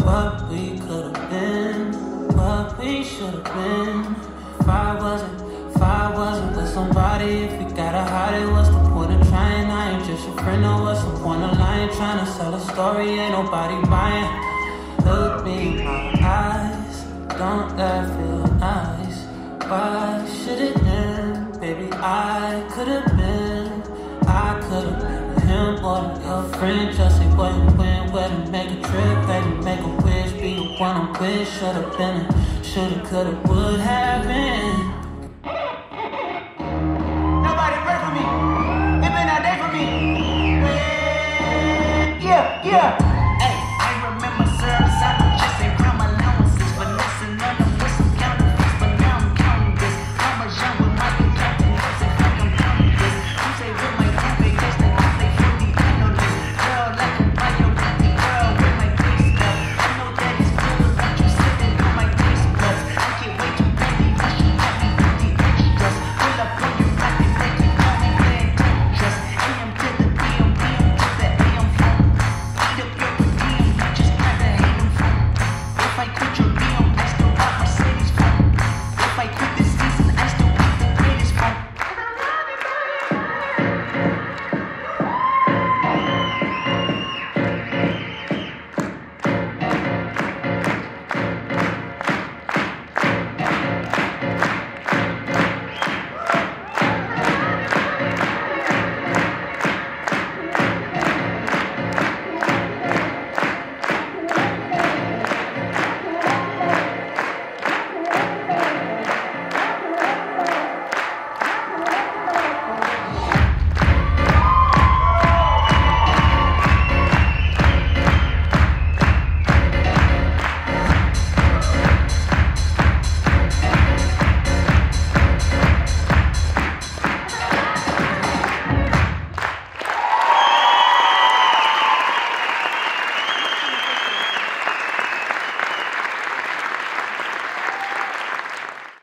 What we could've been, what we should've been. If I wasn't with somebody, if we gotta hide it, what's the point of trying? I ain't just your friend, no, what's the point of lying? Trying to sell a story, ain't nobody buying. Look me in my eyes, don't that feel nice? Why should it end? Baby, I could've been him or your friend. Just say what and when, where to make a trip, baby, make a wish, be the one I'm with. Should've been, shoulda, coulda, would have been. Nobody pray for me. It been that day for me. Yeah.